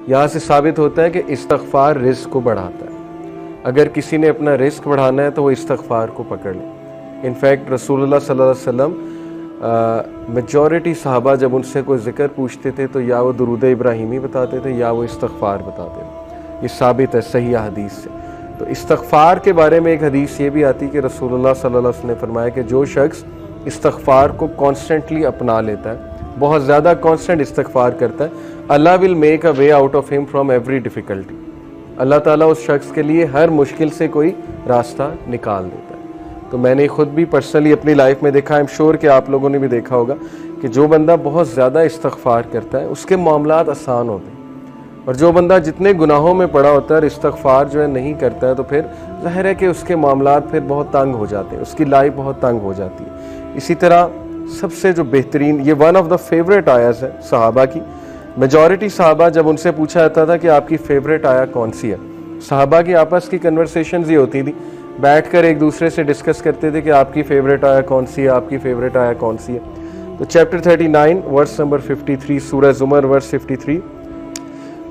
یہاں سے ثابت ہوتا ہے کہ استغفار رزق کو بڑھاتا ہے. اگر کسی نے اپنا رزق بڑھانا ہے تو وہ استغفار کو پکڑ لے. انفیکٹ رسول اللہ صلی اللہ علیہ وسلم میجورٹی صحابہ جب ان سے کوئی ذکر پوچھتے تھے تو یا وہ درود ابراہیمی بتاتے تھے یا وہ استغفار بتاتے تھے. یہ ثابت ہے صحیح حدیث سے. تو استغفار کے بارے میں ایک حدیث یہ بھی آتی کہ رسول اللہ صلی اللہ علیہ وسلم نے فرمایا کہ جو شخص استغفار کو کانسٹنٹلی اپنا لیتا ہے, بہت زیادہ کانسٹنٹ استغفار کرتا ہے, Allah will make a way out of him from every difficulty. Allah تعالیٰ اس شخص کے لیے ہر مشکل سے کوئی راستہ نکال دیتا ہے. تو میں نے خود بھی پرسنلی اپنی لائف میں دیکھا, ایم شور کہ آپ لوگوں نے بھی دیکھا ہوگا کہ جو بندہ بہت زیادہ استغفار کرتا ہے اس کے معاملات آسان ہوتے ہیں, اور جو بندہ جتنے گناہوں میں پڑا ہوتا ہے اور استغفار جو ہے نہیں کرتا ہے تو پھر ظاہر ہے کہ اس کے معاملات پھر بہت تنگ ہو جاتے ہیں, اس کی لائف بہت تنگ ہو جاتی ہے. اسی طرح سب سے جو بہترین, یہ ون آف دا فیوریٹ آیاز ہے صحابہ کی. میجورٹی صحابہ جب ان سے پوچھا جاتا تھا کہ آپ کی فیوریٹ آیا کون سی ہے, صحابہ کی آپس کی کنورسیشنز یہ ہوتی تھی, بیٹھ کر ایک دوسرے سے ڈسکس کرتے تھے کہ آپ کی فیوریٹ آیا کون سی ہے, آپ کی فیوریٹ آیا کون سی ہے. تو چیپٹر 39 ورس نمبر 53, سورہ زمر ورس 53,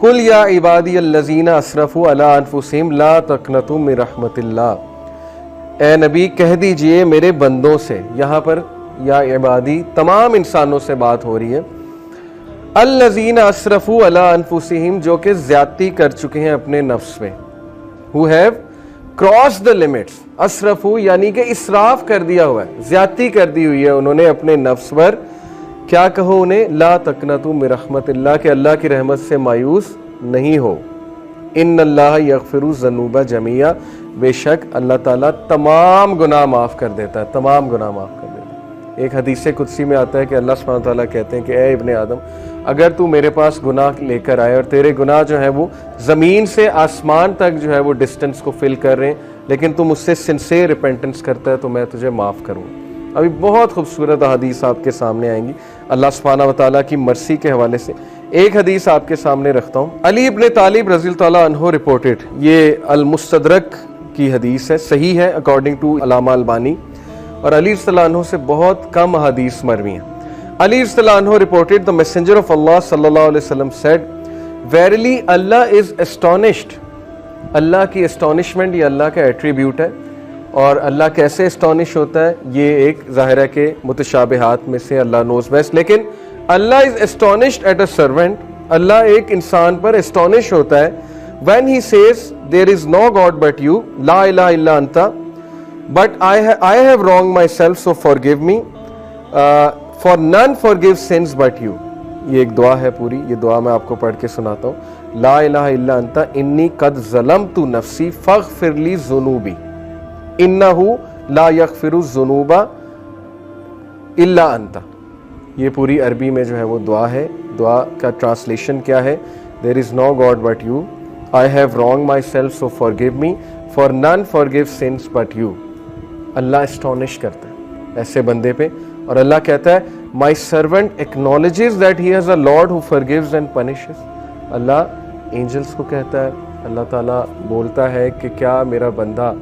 قل یا عبادی الذین اسرفوا علی انفسہم لا تقنطوا من رحمت اللہ. اے نبی کہہ دیجئے میرے بندوں سے, یہاں پر یا عبادی تمام انسانوں سے بات ہو رہی ہے, الذین اسرفوا علی انفسہم جو کہ زیادتی کر چکے ہیں اپنے نفس میں, who have crossed the limits. اسرفوا یعنی کہ اسراف کر دیا ہوا ہے, زیادتی کر دی ہوئی ہے انہوں نے اپنے نفس پر. کیا کہو انہیں, لا تقنطوا من رحمت اللہ, کہ اللہ کی رحمت سے مایوس نہیں ہو. ان اللہ یغفر الذنوب جميعا, بے شک اللہ تعالیٰ تمام گناہ معاف کر دیتا ہے, تمام گناہ معاف کر دیتا ہے. ایک حدیث قدسی میں آتا ہے کہ اللہ سبحانہ تعالیٰ کہتے ہیں کہ اے ابن آدم, اگر تو میرے پاس گناہ لے کر آئے اور تیرے گناہ جو ہیں وہ زمین سے آسمان تک جو ہے وہ ڈسٹنس کو فل کر رہے ہیں, لیکن تم اس سے سنسیئر ریپینٹنس کرتا ہے تو میں تجھے معاف کروں. ابھی بہت خوبصورت حدیث آپ کے سامنے آئیں گی اللہ سبحانہ و تعالیٰ کی مرسی کے حوالے سے. ایک حدیث آپ کے سامنے رکھتا ہوں. علی ابن طالب رضی اللہ تعالیٰ عنہ رپورٹڈ, یہ المستدرک کی حدیث ہے, صحیح ہے اکارڈنگ ٹو علامہ البانی, اور علی رضی اللہ عنہ سے بہت کم حدیث مروی ہیں. علی رضی اللہ عنہ reported the messenger of Allah صلی اللہ علیہ وسلم said, verily Allah is astonished. اللہ کی astonishment یہ اللہ کا ایٹریبیوٹ ہے, اور اللہ کیسے اسٹانش ہوتا ہے یہ ایک ظاہر ہے کہ متشابہات میں سے اللہ نوز بیسٹ. لیکن اللہ از اسٹانشڈ ایٹ اے سرونٹ, اللہ ایک انسان پر اسٹانش ہوتا ہے when he says there is no God but you, لا الہ الا انت, but I have wronged myself so forgive me, for none forgives sins but you. یہ ایک دعا ہے پوری, یہ دعا میں آپ کو پڑھ کے سناتا ہوں. لا الہ الا انت انی قد ظلمت نفسی فاغفر لی ذنوبی انہ لا یغفر الذنوب الا انت. یہ پوری عربی میں جو ہے وہ دعا ہے. دعا کا ٹرانسلیشن کیا ہے؟ There is no God but you, I have wronged myself so forgive me, for none forgives sins but you. Allah astonished کرتا ہے ایسے بندے پہ, اور اللہ کہتا ہے my servant acknowledges that he has a Lord who forgives and punishes. Allah angels کو کہتا ہے, اللہ تعالیٰ بولتا ہے کہ کیا میرا بندہ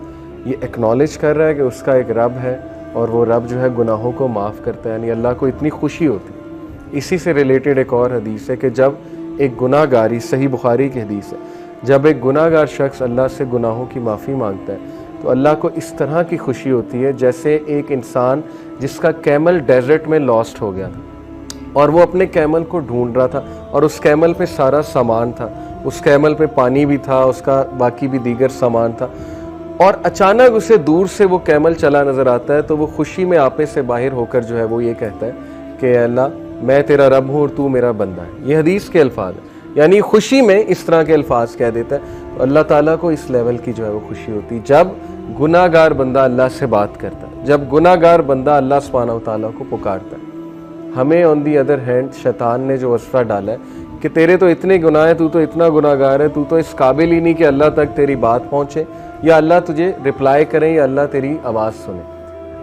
یہ ایکنالج کر رہا ہے کہ اس کا ایک رب ہے اور وہ رب جو ہے گناہوں کو معاف کرتا ہے. یعنی اللہ کو اتنی خوشی ہوتی. اسی سے ریلیٹڈ ایک اور حدیث ہے کہ جب ایک گناہ گاری, صحیح بخاری کی حدیث ہے, جب ایک گناہ گار شخص اللہ سے گناہوں کی معافی مانگتا ہے تو اللہ کو اس طرح کی خوشی ہوتی ہے جیسے ایک انسان جس کا کیمل ڈیزرٹ میں لاسٹ ہو گیا تھا اور وہ اپنے کیمل کو ڈھونڈ رہا تھا, اور اس کیمل پہ سارا سامان تھا, اس کیمل پہ پانی بھی تھا, اس کا باقی بھی دیگر سامان تھا, اور اچانک اسے دور سے وہ کیمل چلا نظر آتا ہے تو وہ خوشی میں آپے سے باہر ہو کر جو ہے وہ یہ کہتا ہے کہ اے اللہ میں تیرا رب ہوں اور تو میرا بندہ ہے. یہ حدیث کے الفاظ ہیں, یعنی خوشی میں اس طرح کے الفاظ کہہ دیتا ہے. تو اللہ تعالیٰ کو اس لیول کی جو ہے وہ خوشی ہوتی جب گناہ گار بندہ اللہ سے بات کرتا ہے, جب گناہ گار بندہ اللہ سبحانہ و تعالیٰ کو پکارتا ہے. ہمیں آن دی ادر ہینڈ شیطان نے جو وصفہ ڈالا ہے کہ تیرے تو اتنے گناہ ہیں, تو اتنا گناہ گار ہے, تو اس قابل ہی نہیں کہ اللہ تک تیری بات پہنچے یا اللہ تجھے رپلائی کریں یا اللہ تیری آواز سنے.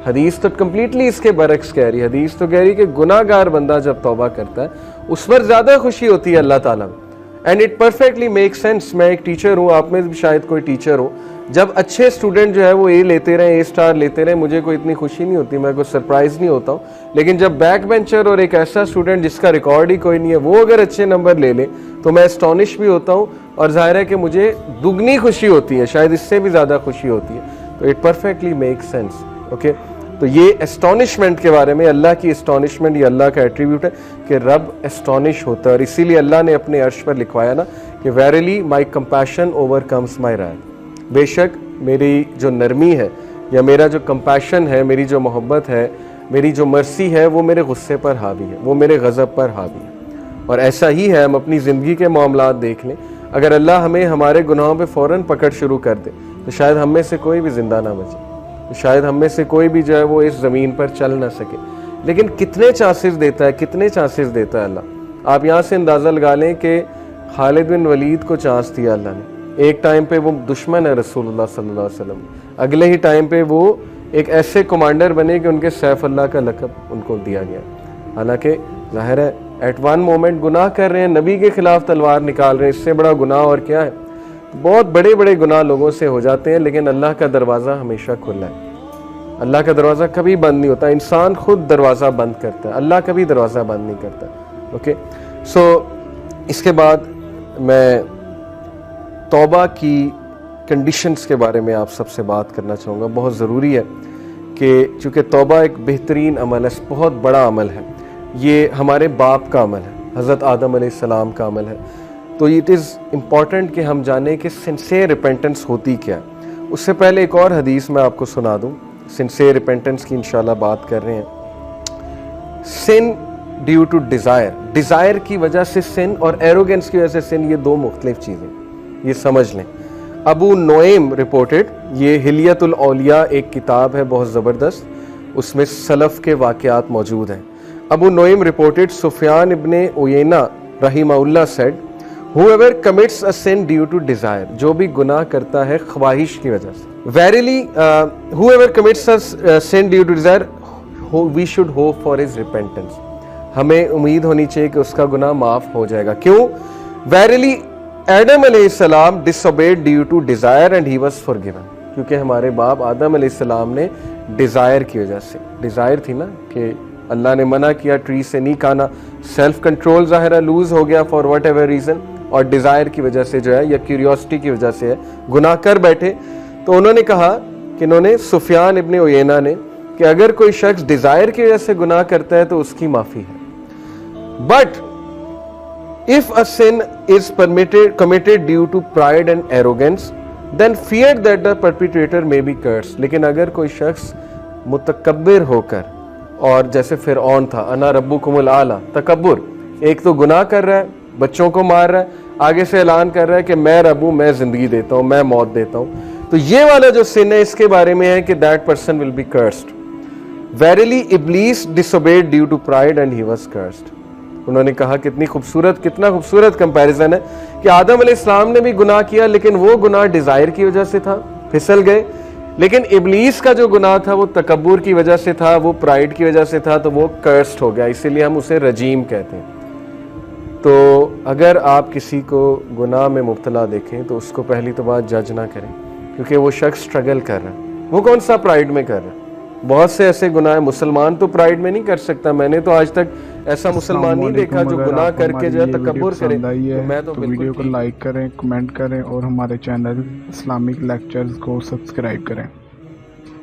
حدیث تو کمپلیٹلی اس کے برعکس کہہ رہی ہے. حدیث تو کہہ رہی ہے کہ گناہ گار بندہ جب توبہ کرتا ہے اس پر زیادہ خوشی ہوتی ہے اللہ تعالیٰ میں. And it perfectly make sense. میں ایک ٹیچر ہوں, آپ میں بھی شاید کوئی ٹیچر ہو, جب اچھے اسٹوڈنٹ جو ہے وہ اے لیتے رہے، اے اسٹار لیتے رہے، مجھے کوئی اتنی خوشی نہیں ہوتی، میں کوئی سرپرائز نہیں ہوتا ہوں. لیکن جب بیک بینچر اور ایک ایسا اسٹوڈنٹ جس کا ریکارڈ ہی کوئی نہیں ہے وہ اگر اچھے نمبر لے لے تو میں اسٹونش بھی ہوتا ہوں، اور ظاہر ہے کہ مجھے دگنی خوشی ہوتی ہے، شاید اس سے بھی زیادہ خوشی ہوتی ہے. تو it perfectly make sense. Okay, تو یہ اسٹونشمنٹ کے بارے میں، اللہ کی اسٹونشمنٹ یہ اللہ کا ایٹریبیوٹ ہے کہ رب اسٹونش ہوتا ہے، اور اسی لیے اللہ نے اپنے عرش پر لکھوایا نا کہ verily my compassion over comes my right, بے شک میری جو نرمی ہے یا میرا جو کمپیشن ہے، میری جو محبت ہے، میری جو مرسی ہے، وہ میرے غصے پر حاوی ہے، وہ میرے غضب پر حاوی ہے. اور ایسا ہی ہے، ہم اپنی زندگی کے معاملات دیکھ لیں، اگر اللہ ہمیں ہمارے گناہوں پہ فوراً پکڑ شروع کر دے تو شاید ہم میں سے کوئی بھی زندہ نہ بچے، شاید ہم میں سے کوئی بھی جو ہے وہ اس زمین پر چل نہ سکے. لیکن کتنے چانسز دیتا ہے، کتنے چانسز دیتا ہے اللہ. آپ یہاں سے اندازہ لگا لیں کہ خالد بن ولید کو چانس دیا اللہ نے، ایک ٹائم پہ وہ دشمن ہے رسول اللہ صلی اللہ علیہ وسلم، اگلے ہی ٹائم پہ وہ ایک ایسے کمانڈر بنے کہ ان کے سیف اللہ کا لقب ان کو دیا گیا. حالانکہ ظاہر ہے ایٹ ون مومنٹ گناہ کر رہے ہیں، نبی کے خلاف تلوار نکال رہے ہیں، اس سے بڑا گناہ اور کیا ہے. بہت بڑے بڑے گناہ لوگوں سے ہو جاتے ہیں، لیکن اللہ کا دروازہ ہمیشہ کھلا ہے. اللہ کا دروازہ کبھی بند نہیں ہوتا، انسان خود دروازہ بند کرتا ہے، اللہ کبھی دروازہ بند نہیں کرتا. اوکے، سو اس کے بعد میں توبہ کی کنڈیشنز کے بارے میں آپ سب سے بات کرنا چاہوں گا. بہت ضروری ہے کہ چونکہ توبہ ایک بہترین عمل ہے، بہت بڑا عمل ہے، یہ ہمارے باپ کا عمل ہے، حضرت آدم علیہ السلام کا عمل ہے. تو اٹ از امپورٹنٹ کہ ہم جانیں کہ سنسیئر ریپینٹنس ہوتی کیا ہے. اس سے پہلے ایک اور حدیث میں آپ کو سنا دوں، سنسیئر ریپینٹنس کی انشاءاللہ بات کر رہے ہیں. سن ڈیو ٹو ڈیزائر، ڈیزائر کی وجہ سے سن اور ایروگنس کی وجہ سے سن، یہ دو مختلف چیزیں، یہ سمجھ لیں. ابو نعیم رپورٹڈ، یہ حلیت الاولیاء ایک کتاب ہے بہت زبردست، اس میں سلف کے واقعات موجود ہیں. ابو نعیم رپورٹڈ سفیان ابن عیینہ رحمہ اللہ sad whoever commits a sin due to desire، جو بھی گناہ کرتا ہے خواہش کی وجہ سے. Verily whoever commits a sin due to desire we should hope for his repentance، ہمیں امید ہونی چاہیے کہ اس کا گناہ معاف ہو جائے گا. کیوں؟ Verily آدم علیہ السلام disobeyed due to desire and he was forgiven، کیونکہ ہمارے باپ آدم علیہ السلام نے ڈیزائر کی وجہ سے، ڈیزائر تھی نا کہ اللہ نے منع کیا ٹری سے نہیں کھانا، سیلف کنٹرول ظاہرہ لوز ہو گیا فار واٹ ایور ریزن، اور ڈیزائر کی وجہ سے جو ہے یا کیوریوسٹی کی وجہ سے ہے گناہ کر بیٹھے. تو انہوں نے کہا کہ انہوں نے سفیان ابن عیینہ نے کہ اگر کوئی شخص ڈیزائر کی وجہ سے گناہ کرتا ہے تو اس کی معافی ہے. But if a sin is committed due to pride and arrogance then fear that the perpetrator may be cursed. لیکن اگر کوئی شخص متکبر ہو کر، اور جیسے فرعون تھا، انا ربکم الاعلی، تکبر، ایک تو گناہ کر رہا ہے، بچوں کو مار رہا ہے، آگے سے اعلان کر رہا ہے کہ میں رب ہوں، میں زندگی دیتا ہوں، میں موت دیتا ہوں. تو یہ والا جو سن ہے اس کے بارے میں ہے کہ that person will be cursed. Verily Iblis disobeyed due to pride and he was cursed. انہوں نے کہا کتنا خوبصورت کمپیریزن ہے کہ آدم علیہ السلام نے بھی گناہ کیا، لیکن وہ گناہ ڈیزائر کی وجہ سے تھا، پھسل گئے. لیکن ابلیس کا جو گناہ تھا وہ تکبر کی وجہ سے تھا، وہ پرائڈ کی وجہ سے تھا، تو وہ کرسڈ ہو گیا، اسی لیے ہم اسے رجیم کہتے ہیں. تو اگر آپ کسی کو گناہ میں مبتلا دیکھیں تو اس کو پہلی تو بات جج نہ کریں، کیونکہ وہ شخص سٹرگل کر رہا ہے، وہ کون سا پرائڈ میں کر رہا ہے. بہت سے ایسے گناہ ہیں، مسلمان تو پرائڈ میں نہیں کر سکتا. میں نے تو آج تک ایسا مسلمان نہیں دیکھا جو گناہ کر کے جو ہے تکبر کرے. میں تو ویڈیو کو لائک کریں، کمنٹ کریں اور ہمارے چینل اسلامک لیکچرز کو سبسکرائب کریں.